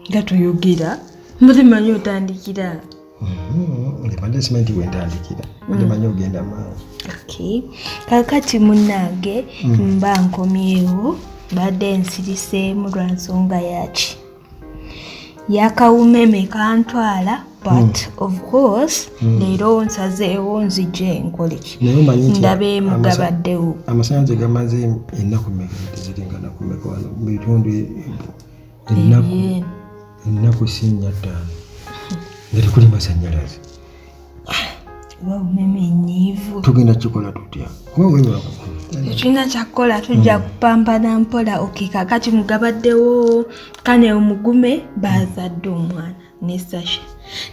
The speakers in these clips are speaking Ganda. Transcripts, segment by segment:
nga tuyogera mbadde manyi otandikira. Ndibadde simanyi nti wentandikira mbadde manyi ogenda maaso. Okay. Kakati munnange mba nkomyewo badde nsiriseemu lwa nsonga yaki yakawumeme kantwala but of course leero nsazeewo nzije nkoleki ndabe mugabaddewo. Amasanze gamaze ennaku mmeka ziringana ku mmeka wano mu bitundu ennaku sinnya ttaano nga tekuli masannyalaze. Wawumeme nyiivu tugenda kikola tutya? tulina kyakukola tujja kupambana mpola. Okay, kakati mugabaddewo kane omugume bazadde omwana ne Sasha.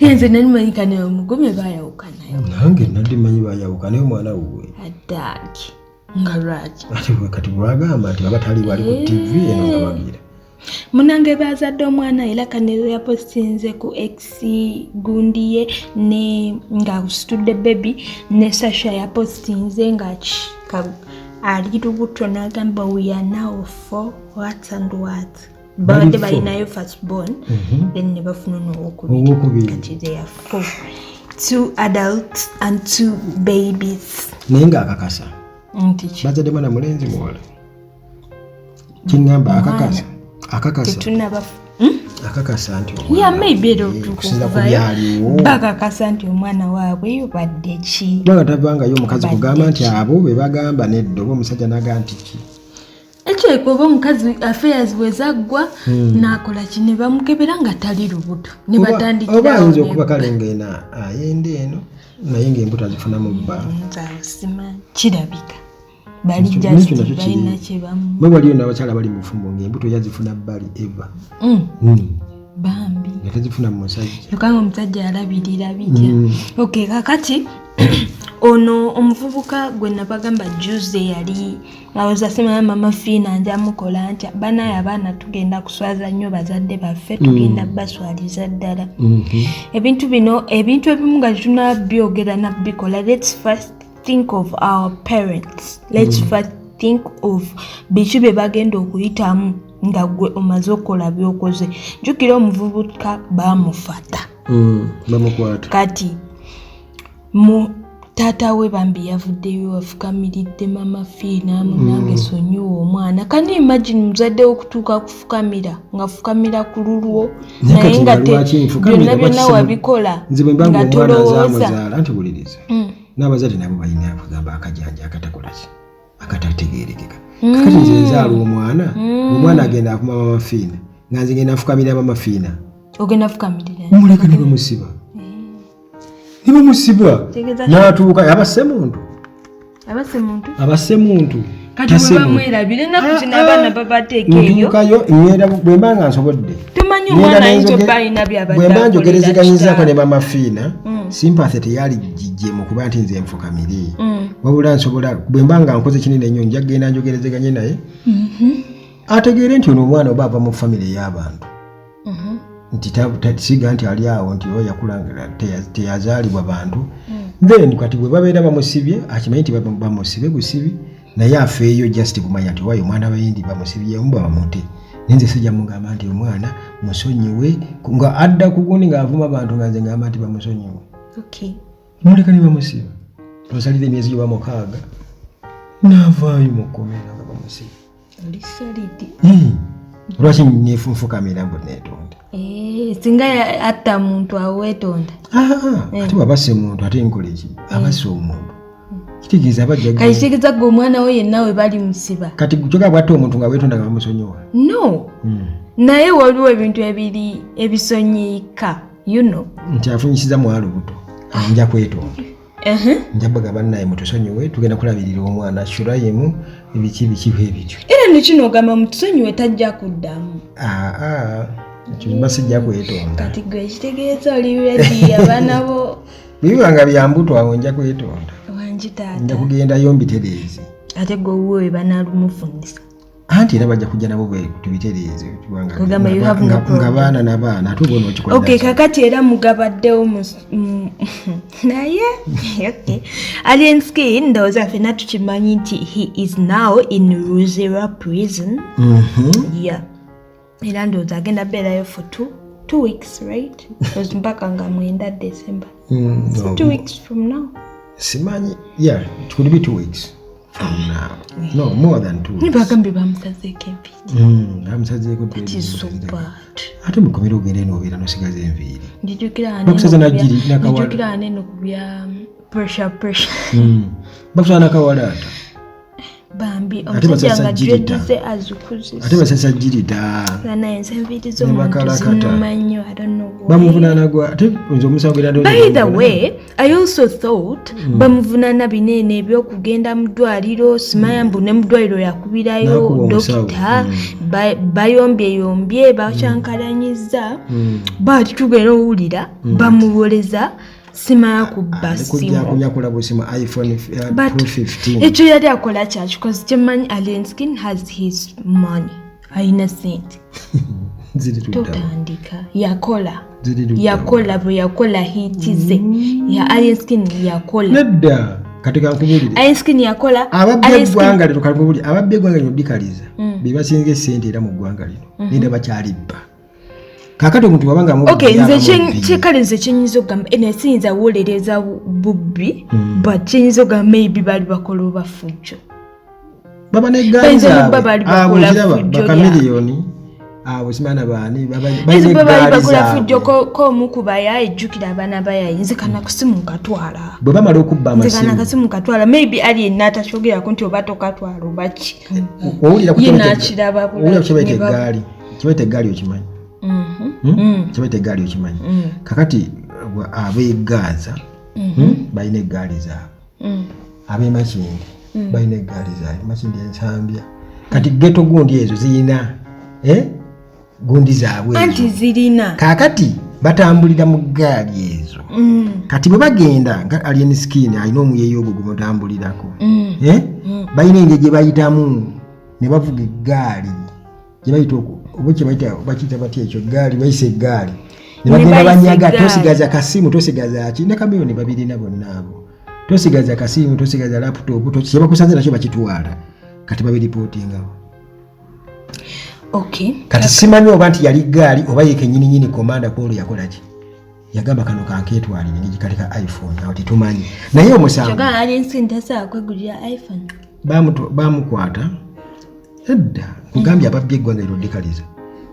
Nze nali manyi kane omugume bayawukanayo. Nange nali manyi bayawukanayo omwana wuwe. Addaaki nga lwaki ate kati bwagamba nti abatali bali ku TV eno nga bagira munange bazadde omwana era kane yapostinze ku X gundi ye ne nga studde baby ne Sasha yapostinze nga ali lubuto n'agamba we are now for what and what. Badde balinayo firstborn then ne bafuna n'owokubiri kati they are 4, 2 adults and 2 babies. naye nga akakasa bazadde mwana mulenzi muwala kingamba akakasa akakasa nti maybe bakakasa nti omwana waabwe badde ki banga tavangayo omukazi kugamba nti abo be bagamba nedda oba omusajja naga nti ki ekyo oba omukazi affairs bwe zaggwa n'akola ki ne bamukebera nga tali lubuto ne batandikira oba ayinza okuba kale ng'ena ayenda eno naye ng'embuto azifunamu bba kirabika balina kyebamu mwe waliyo n'abakyala bali mu bufumbo ng'embuto yazifuna bbali eva bambi nga tazifuna mu musajja yokanga omusajja alabirira bijja. Okay, kakati ono omuvubuka gwe nabagamba Juze yali awoza sema mama Fina nja mukola ntya banaye abaana tugenda kuswaza nnyo bazadde baffe tugenda baswaliza ddala. Ebintu ebimu nga tunabyogera nabikola. Let's first think of our parents. Let's first think of biki bye bagenda okuyitamu nga gwe omaze okukola byokoze. Jjukira omuvubuka bamufata bamukwata kati mu taata we bambi yavuddeyo afukamiridde mama Fina munange sonyiwa omwana. Kani imagine muzadde okutuuka kufukamira nga fukamira ku lulwo naye nga byonna wabikola nga tolowooza nti buliriza n'abazadde nabo balina kugamba akajanja akatakolaki akatategeerekeka. Kakati nze nzaala omwana agenda afuma mama Fina nga nze ngenda afukamirira mama Fina ogenda afukamirira muleka ne bamusiba n'atuuka abase muntu kati bwe bamwerabire naku kino abaana babateeka eyo ntuukayo ngenda bwe mba nga nsobodde tumanyi omwana ayinza obba alina byabadde bwe mba njogerezeganyizaako ne mama Fina sympathy teyali gijje mu kuba nti nze nfukamire wabula nsobola bwe mba nga nkoze kinene nnyo nja kgenda njogerezeganye naye ategeere nti ono omwana oba ava mu famire y'abantu nti tasiga nti ali awo nti oyo yakulanga teyazaalibwa bantu then kati bwe babeera bamusibye akimanyi nti bamusibe busibi naye afeeyo just kumanya nti wayo omwana bayindi bamusibye mba bamute nenze sijja mugamba nti omwana musonyiwe nga adda ku gundi ng'avuma abantu nga nze ngamba nti bamusonyiwe. Muleka ne bamusiba osalire emyezi gye bamukaaga n'avaayo mu kkomera nga bamusiba lwaki nefunfukamira mbu neetonda singa atta muntu aweetonda ate wabase muntu ate nkola eki abase omuntu kitegeeza kitegeeza gwe omwana we yenna we bali musiba kati kyoga bwatta omuntu nga weetonda nga bamusonyiwa no naye waliwo ebintu ebiri ebisonyiika nti afunyisiza mwalo buto nja kwetonda nja bagamba naye mutusonyiwe tugenda kulabirira omwana shurayimu ebiki ebityo era nekino ogamba mutusonyiwe tajja kuddamu ekyo sijja kwetonda kati gwe ekitegeeza oli ready abaana bo bibanga byambuto awo nja kwetonda wanjitaata nja kugendayo mbitereeze ate gwe wuwe banaalumufundisa anti era bajja kujja nabo bwe tubitereeze nga baana n'abaana ate oba onokikola. Okay, kakati era mugabaddewo naye Aliensky ndowooza ffenna tukimanyi nti he is now in Luzira prison. era ndowooza agenda beerayo for two weeks, right? Because mpaka nga 9 December. So 2 weeks from now. Simanyi, yeah, it could be 2 weeks from now. No, more than 2 weeks. Nibagambe bamusazeeko enviiri. Bamusazeeko That is so bad. Ate mukomera ogenda n'obeera n'osigaza enviiri. Ndijukira aneno ku bya pressure. Bakusaza nakawalaata. Bambi omusajja nga dreadize azikuze. Ate basasa jirita. Naye enviiri z'omuntu zinnuma nnyo. I don't know why. Bamuvunaana gwa ate nze omusango era by the way, I also thought bamuvunaana binene ebyokugenda mu ddwaliro simanya mbu ne mu ddwaliro yakubirayo dokita bayombye bakyankalanyizza but tugenda owulira bamuwoleza simanya kubba simu iPhone Pro 15. Ekyo yali akola kyaki because kyemanyi Alienskin has his money ayina sente totandika yakola bwe yakola hitize ya Alienskin yakola nedda kati kankubulire Alienskin yakola ababbi eggwanga lino kankubulire ababbi eggwanga lino dikaliza bebasinga esente era mu ggwanga lino nenda bakyalibba kakati omuntu wabanga mu nze kyenyinza okugamba enesiyinza wolereza bubbi but kyenyinza okugamba maybe bali bakola obafujjo baba neganza bakamiliyoni abo simana baani bali bakola fujjo ko mukubaya ejjukira abaana bayayinze kana kusimu katwala bwe bamala okubba amasimu kana kasimu katwala maybe ali enata shogera kunti obato katwala obachi owulira kuchira kibete egaali okimanyi kibete egaali okimanyi kakati abeegaza balina egaali zaabwe ab'emakindi balina egaali zaabwe makindi ensambya kati geto gundi ezo zirina gundi zaabwe anti zirina kakati batambulira mu gaali ezo kati bwe bagenda nga Alienskin alina omuyeeyo ogwo gumutambulirako balina engeri gye bayitamu ne bavuga eggaali gye bayita oba bakiyita batya ekyo gaali bayisa eggaali ne bagenda banyaga tosigaza kasimu tosigaza ki ne kamiyoni babirina bonna abo tosigaza kasimu tosigaza laptop kye bakusanze nakyo bakitwala kati babiripootingawo. Okay. Kati simanyi oba nti yali gaali oba yeke nyini komanda Paul yakola ki yagamba kano kanketwalire ngikali ka iPhone awo tetumanyi naye omusango kyoga Alienskin tasa kwegulira iPhone bamukwata edda kugambya ababbi eggwanga lino dikaliza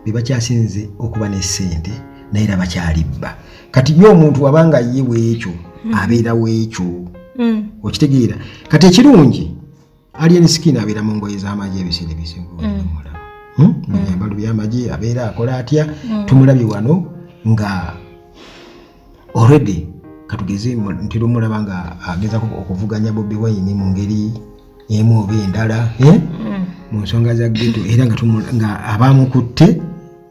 bebakyasinze okuba n'essente naye era bakyalibba kati ye omuntu wabanga ye weekyo abeera weekyo okitegeera kati ekirungi Alienskin abeera mu ngoye z'amagye ebiseera ebisinga muyambalu by'amagye abeera akola atya tumulabye wano nga already katugeze ntiro mulaba nga ageza okuvuganya Bobi Wine mu ngeri emu oba endala mu nsonga za ghetto era nga abamukutte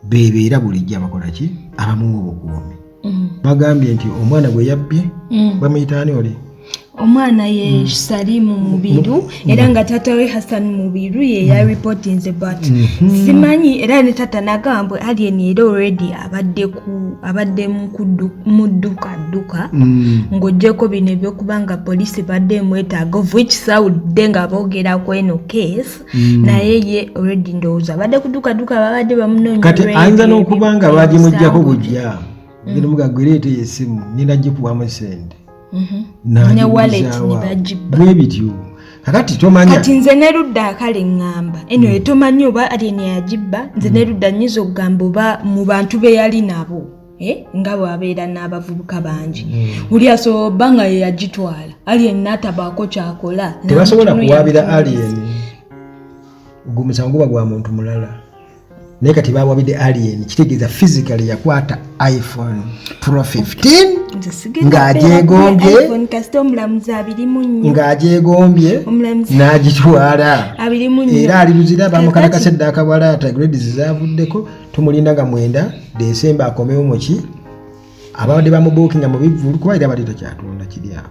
bebeera bulijja abakola ki abamu obukuumi bagambye nti omwana gwe yabbye bamuyitaani oli omwana ye Salimu Mubiru era nga tata we Hassan Mubiru ye ya reportinze but simanyi era ne tata nagambwe Alien era already abadde mu dduka ng'ojjeko bino ebyokubanga polisi badde mwetaaga of which sawudde nga boogera ku eno case naye ye already ndowooza badde ku dduka babadde bamunoonya kati ayinza n'okubanga bagimuggyako bujja ngeno mugagwereete yesimu nina gikuwamu sente ne wallet ni bajibba bwebityo kakati tomanya kati nze nerudda akale ngamba eno tomanyi oba Alien yagibba nze nerudda nyizo okugamba oba mu bantu be yali nabo nga bwabeera n'abavubuka bangi uli asobola nga ye yagitwala Alien n'atabaako kyakola tebasobola kuwabira Alien gumusango gwa muntu mulala naye kati bawabidde Alien kitegeeza physically yakwata iPhone Pro 15 ng'ajegombye n'agitwala era alibuzira bamukalakasedde akabwalaata grades zavuddeko tumulinda nga 9 December akomewo muki abadde bamubuukinga mu bivulu kuba era baleta kyatunda kiri awo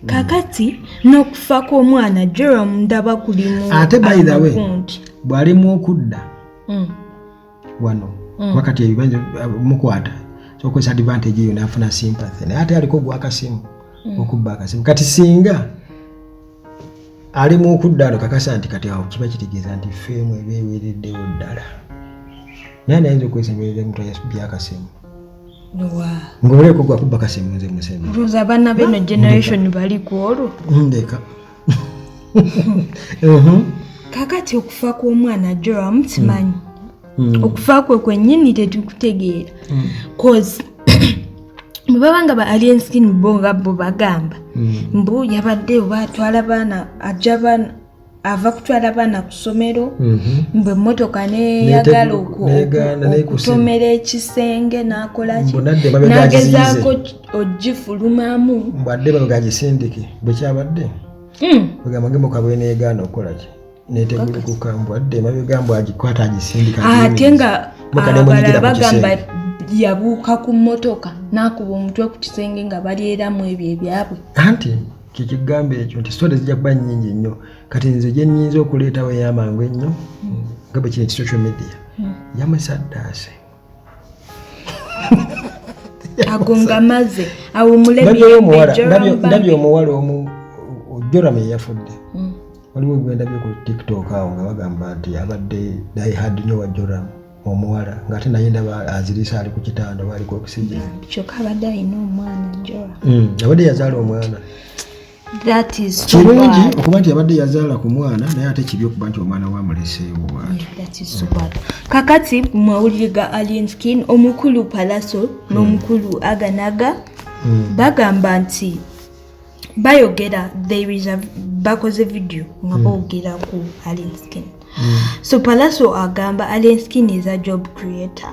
kakati n'okufa kw'omwana Jerome ndaba kulimu ate by the way bw'alimu okudda wano wakati ebibanja mukwata so advantage yo nafuna sympathy naye ate aliko gwa akasimu okubba akasimu kati singa alimu okuddaano kakasa nti kati awo kiba kitegeeza nti feemu ebeeweereddewo ddala nani ayinza okwesemberera omuntu ayasubya akasemu ng'oleko gwa kuba kasemu nze musembe roza abaana b'eno generation bali ku olwo ndeka kakati okufa kw'omwana Joel mukimanyi okufa kwe kwennyini tetukutegeera cause bwe baba nga ba alien skin bo nga bo bagamba mbu yabadde oba atwala baana ajja baana ava kutwala baana ku ssomero mbwe emmotoka neyagala okutomera ekisenge n'akolaki n'agezaako ogifulumamu mbwadde babegagisindike bwe kyabadde bagamba ngemoka bweneegaana okukolaki netegulukuka mbwadde mabega mbw agikwata agisindika ate nga abalala bagamba yabuuka ku mmotoka n'akuba omutwe ku kisenge nga balyeramu ebyo ebyabwe anti kyekigambo ekyo nti sitole zijja kuba nnyingi nnyo kati nze gye nnyinza okuleetawo eyamangu ennyo nga bwe kiri nti social media yamusaddaase agonga maze awumulebindabye omuwala omu Joram yafudde waliwo gwendabye ku TikTok awo nga bagamba nti abadde diehard nnyo wa Joram omuwala ng'ate naye ndaba azirisa ali ku kitanda waliko oxygen kyokka abadde alina omwana Joram abadde yazaala omwana that is kirungi okuba nti abadde yazaala ku mwana naye ate kibi okuba nti omwana wamuleseewo that is so bad kakati mawulire ga alien skin omukulu Palaso n'omukulu Aganaga bagamba nti bayogera there is a bakoze video nga boogera ku alien skin so Palaso agamba alien skin is a job creator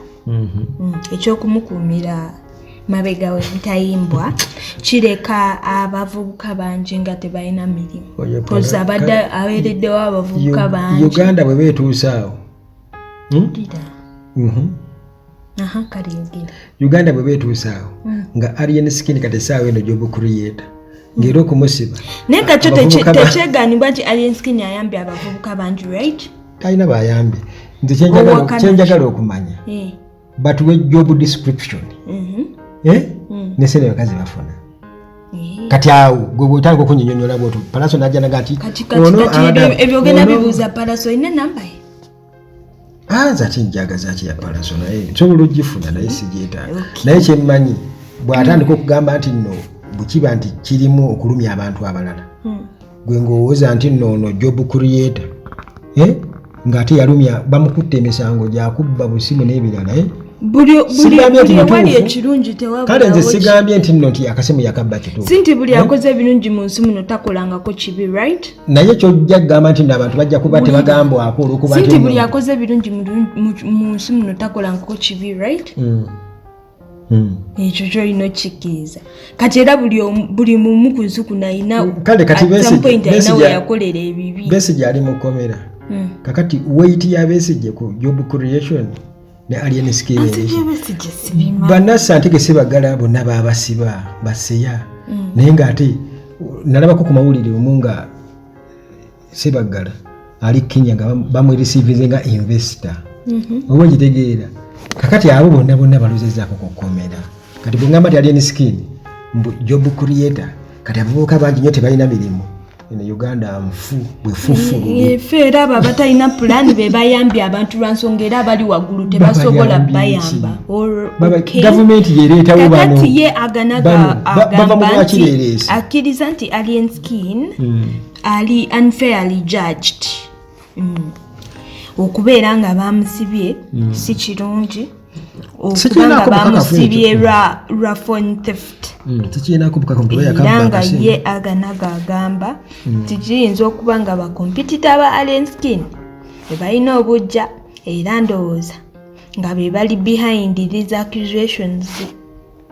ekyokumukuumira mabega we ntayimbwa kireka abavubuka bangi nga tebalina mirimu kozi abadde aweereddewo abavubuka bangi Uganda bwe beetuusaawo Uganda bwe beetuusaawo nga alien skin kati essaawa eno job creator ng'era okumusiba naye kakyo tekyegaanibwa nti alien skin ayambye abavubuka bangi right talina bayambye nze kyenjagala okumanya batuwe job description nesene bakazi bafuna kati awo gwe bwotandika okunyinyonyola bwoto Palaso najja naga ati ebyogenda bibuuza Palaso ine namba ye aza tinjagaza ki ya Palaso naye nsobola ogifuna naye sigyetaaga naye kyemmanyi bw'atandika okugamba nti nno bukiba nti kirimu okulumya abantu abalala gwe ng'owooza nti nno job creator ng'ate yalumya bamukutte emisango gyakubba busimu n'ebirala wali ekirungi kale nze sigambye nti nno nti akasimu yakabba kituufu si nti buli akoze ebirungi mu nsi muno takolangako kibi right naye kyojja kugamba nti nno abantu bajja kuba tebagambwako olwokuba si nti buli akoze ebirungi mu nsi muno takolangako kibi right ekyo kyolina okikkiriza kati era buli mumu ku nsi kuno alina we yakolera ebibi Besigye ali mu kkomera kakati weight ya Besigye ku job creation ne alien skin bannasante gesebagala bonna babasiba baseya naye ng'ate nalabako ku mawulire omu nga Sebagala ali Kenya nga bamwereceivinze nga investor oba ogitegeera kakati abo bonna balozezzaako ku kkomera kati bwe ngamba ti alien skin job creator kati abavubuka bangi nnyo tebalina mirimu eno Uganda nfu bwefufu era abo abatalina pulaani be bayambye abantu lwansonga era abali waggulu tebasobola bayamba gavumenti yereetawo kakati ye Aganaga agamba nti akkiriza nti alien skin ali unfairly judged okubeera nga bamusibye si kirungi okuba nga bamusibye lwa phone theft era nga ye Aganaga agamba tikiyinza okuba nga bakompitita ba alien skin bebalina obujja era ndowooza nga be bali behind these accusations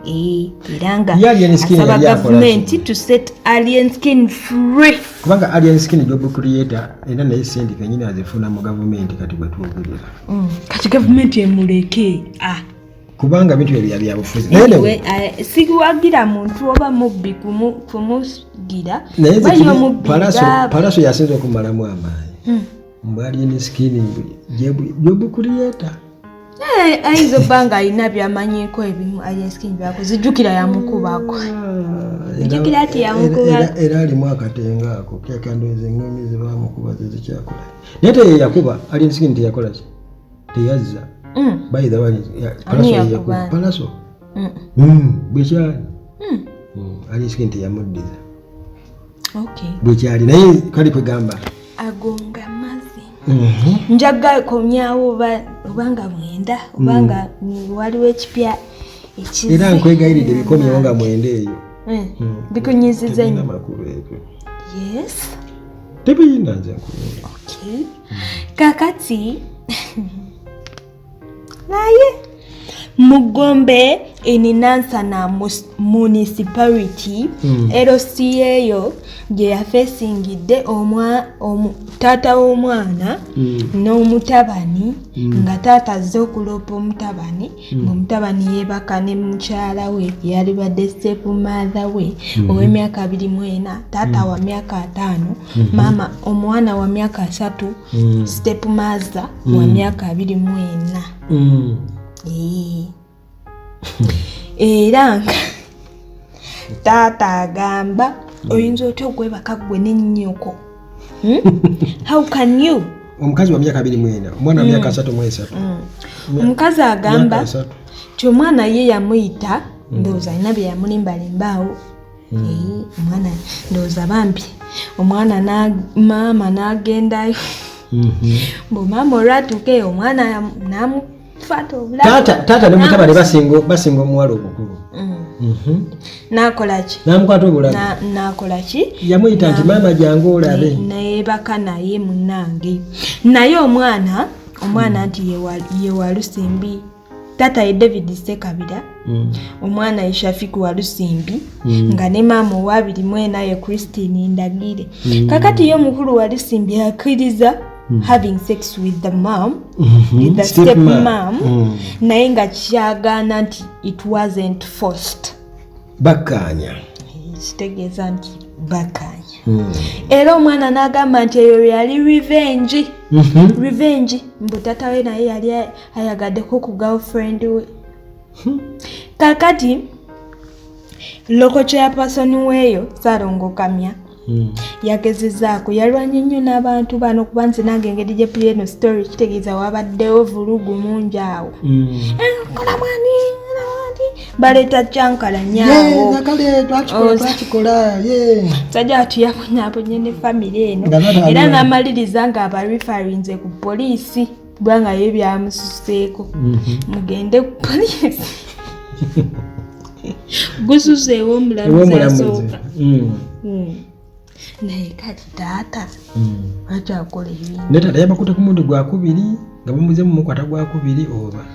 era nga asaba gavumenti to set alien skin free kubanga alien skin job creator era naye sente kenyini azifuna mu gavumenti kati bwe tuwogerera kati gavumenti emuleke kubanga bintu ebyo byabufuzi siwagira muntu oba mubbi kumugira Palaso yasinza okumalamu amaanyi mu alien skin job creator ayinza obba nga alina byamanyiko ebimu alien skin byakoze jjukira yamukubako jjukira ati yamukuba era alimu akatenga ako kyakandoza eŋŋomi ze bamukuba zezikyakola naye teyeyakuba alien skin teyakola ki teyazza by the way palaso bwekyali alisikenti teyamuddiza bwekyali naye kali kwegamba agonga mazzi njaga komyawo obanga mwenda obanga waliwo ekipya ekizi era nkwegayiridde bikomyewo nga mwenda eyo bikunyiziza nnyo amakulu ebyo yes tebiyina nze nkunyumya kakati naye Mugombe in Nansana municipality LC eyo gye yafesingidde taata w'omwana n'omutabani nga taata azze okulopa omutabani ng'omutabani yeebaka ne mukyala we yali badde step mother we ow'emyaka 24 taata wa myaka 5 mama omwana wa myaka 3 step mother wa myaka 24 era nga taata agamba oyinza otya okwebaka gwe n'ennyoko how can you omukazi wa myaka 24 omwana wa myaka 3 omukazi agamba ti omwana ye yamuyita ndowooza alina bye yamulimbalimbaawo omwana ndowooza bambi omwana maama n'agendayo bw'omama olwatuuka eyo omwana taata ne mutabani basinga omuwala obukulu nakolaki namukwata obulabe nakolaki yamuyita nti maama jangu olabe nayebaka naye munange naye omwana nti ye Walusimbi taata ye David Ssekabira omwana ye Shafiku Walusimbi nga ne maama owa24 ye Christine Ndagire kakati ye omukulu Walusimbi akkiriza having sex with the mom, with the step mom, naye nga kyagaana nti it wasn't forced. Bakkaanya. Kitegeeza nti bakkaanya. Era omwana n'agamba nti eyo yali revenge. Revenge. Mbu taata we naye yali ayagaddeko ku girlfriend we. Kakati local chairperson weeyo Sarongo Kamya yagezezaako yalwanye nnyo n'abantu bano kuba nti nange engeri gye puleno story kitegeeza wabaddewo vulugu mungi awo kola mwani baleeta cyankala nyaawo sajja atuyaponyaponye ne famire eno era n'amaliriza nga abarefarinze ku poliisi kubanga ye byamususeeko mugende ku poliisi gususeewo omulamuzi asooka naye kati taata akyakola ebintu ne taata yabakuta ku mundi gwakubiri nga bamuze mu mukwata gwakubiri oba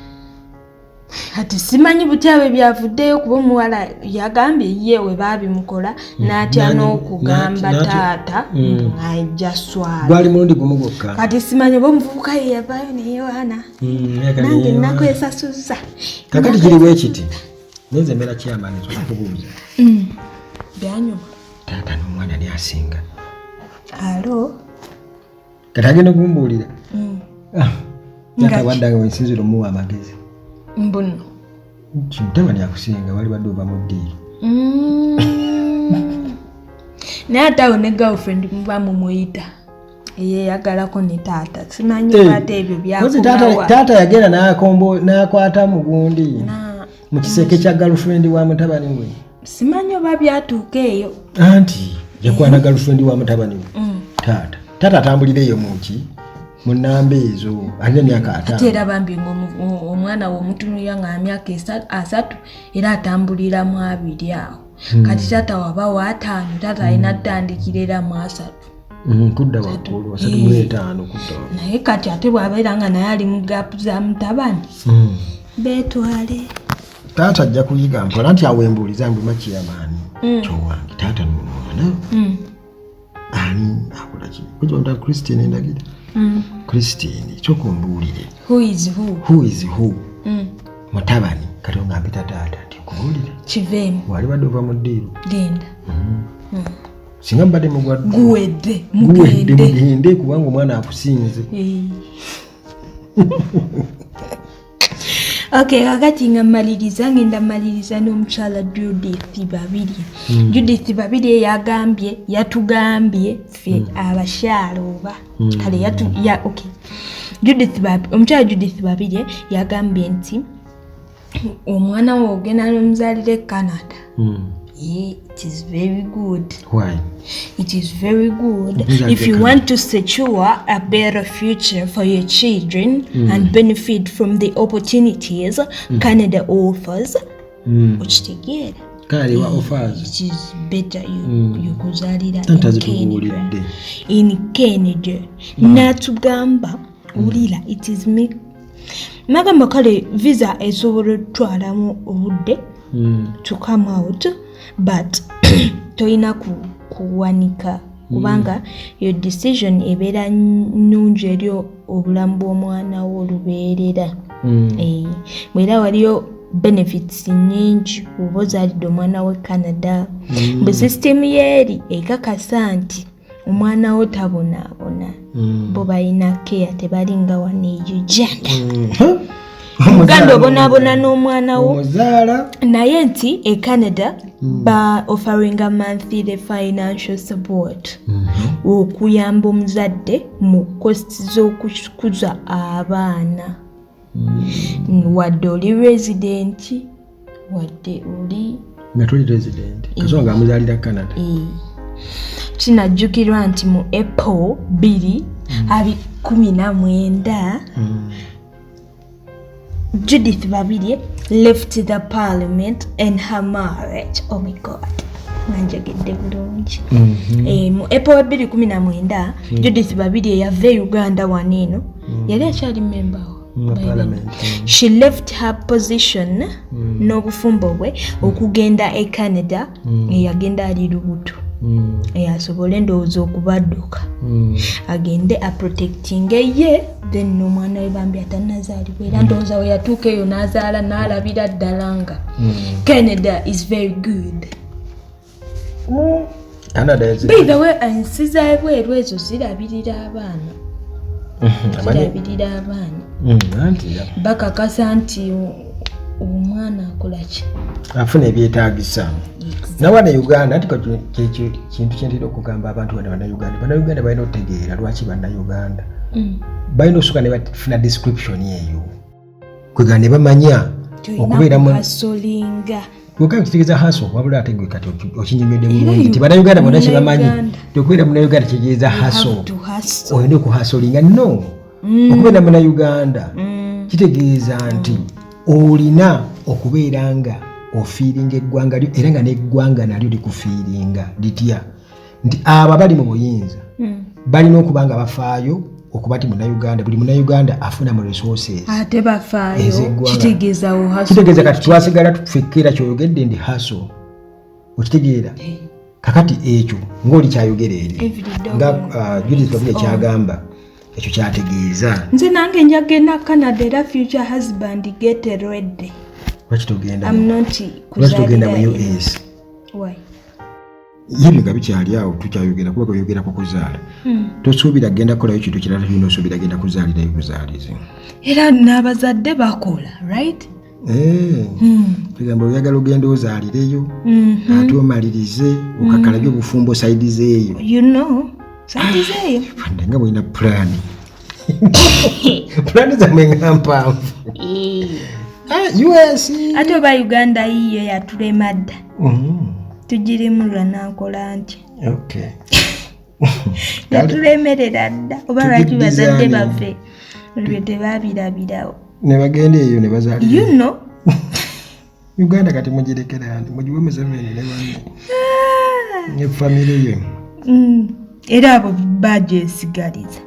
ati simanyi butyawe byavuddeyo kuba omuwala yagambye ye we baabimukola n'atya n'okugamba taata ajja swala gwali mulundi gumu gwokka kati simanyi oba omuvubuka ye yavaayo neyewaana nange nakwesasuza kakati kiri bwekiti neze mbeera kyamaani zokubuuza byanyuma taata n'omwana ni asinga alo kati agenda kumbuulira taata waddanga wensinzira omuwa amagezi mbuno mutabani akusinga wali badde ova mu ddiiro naye ate awo ne girlfriend muba mumuyita eyeyagalako ne taata simanyi kwata ebyo byakubawa taata yagenda n'akwata mugundi mu kiseke kya girlfriend wa mutabani we simanyi oba byatuuka eyo anti yakwana girlfriend wa mutabani we taata atambulira eyo muki mu nnamba ezo alina myaka 5 ate era bambi omwana w'omutunulira nga myaka 3 era atambulira mu 2 awo kati taata waba wa 5 taata alina atandikira era mu 3 kudda waggulu 3 kudda naye kati ate bw'abeera nga naye ali mu gaapu za mutabani beetwale taata ajja kuyiga mpola nti awembuuliza mbu makiyamaani kyowange taata n'omwana ani akolaki kujja Christine Ndagire Christine kyokumbuulire who is who mutabani kati ongambita taata nti nkubuulire kiveemu wali badde ova mu ddiiro genda singa mbadde guwedde mugende kubanga omwana akusinze Okay, kakati nga maliriza ngenda maliriza n'omukyala Judith Babirye yatugambye ffe abakyala oba kale okay omukyala Judith Babirye yagambye nti omwana we ogenda n'omuzaalira e Canada. It is very good. Why? It is very good. If you want to secure a better future for your children and benefit from the opportunities Canada offers, ukitegeera. Canada offers. It is better you kuzaalira in Canada. Natugamba ulira it is me. Nagamba kale visa esobola okutwalamu obudde to come out, but toyina kuwanika kubanga your decision ebeera nnungi eri obulamu bw'omwana wo olubeerera. Mwera waliyo benefits nyingi oba ozaalidde omwana we Canada. Bwe system yeeri ekakasa nti omwana wo tabonaabona, bo balina care, tebalinga wano e Uganda. Uganda obonaabona n'omwana wo naye nti e Canada ba offering a monthly financial support okuyamba omuzadde mu cost z'okukuza abaana. Wadde oli resident, wadde oli nga tuli resident kasonga amuzaalira Canada. Kinajjukirwa nti mu April 2019 Judith Babirye left the parliament and her marriage. Oh my God. Nanjagedde bulungi. Mu April 2019 Judith Babirye yava Uganda waneno. Yali akyali member parliament. She left her position n'obufumbo bwe okugenda e Canada eyagenda ali lubuto. Asobole ndowooza okubadduka agende aprotecting ye, then n'omwana we bambi atannazaalibwa era ndowooza we yatuuka eyo n'azaala n'alabira ddala nga Canada is very good. By the way, ensi zaabweru ezo zirabirira abaana. Bakakasa nti omwana akola ki? Afuna ebyetaagisa. Nawana Uganda ati kintu kyentera okugamba abantu Bannayuganda balina okutegeera lwaki Bannayuganda balina osooka ne bafuna description eyo kwegana ne bamanya okubeera mu hasolinga kwekanga kitegeeza haso wabula ate gwe kati okinyumidde bulungi nti Bannayuganda bonna kye bamanyi okubeera Munnayuganda kitegeeza haso olina okuhasolinga no okubeera Munnayuganda kitegeeza nti olina okubeera nga ofiiringa eggwanga lyo era nga n'eggwanga nalyo likufiiringa litya nti abo bali mu buyinza balina okuba nga bafaayo okuba ti Munnayuganda buli Munnayuganda afuna mu resources ate bafaayo kitegeeza kati twasigala tufekkera ky'oyogedde ndi haso okitegeera kakati ekyo ng'oli kyayogera eri nga Judith Babirye kyagamba ekyo kyategeeza nze nange njagenda Canada era future husband get ready. I'm not kuzaalira mu US. Why? Yebyo nga bikyali awo tukyayogera kuba kuyogera ku kuzaala. Tosuubira genda kolayo kintu kirala byonna osuubira genda kuzaalirayo buzaalizi. Era n'abazadde bakola, right? Tugamba oyagala ogenda ozaalireyo ate omalirize okakalabye obufumbo saidize eyo. You know, saidize eyo. Nga bwina plan. Plan zamwe nga mpanvu. US. Ate oba Uganda yiyo yatulema dda. Tugirimulwa n'akola ntya. Okay. Yatulemerera dda. Oba lwaki bazadde baffe olwo tebaabirabirawo. Ne bagenda eyo ne bazaalira. You know. Uganda kati mugirekera ndi mugiwe Museveni ne banne. Ne family ye. Era abo bagyesigaliza.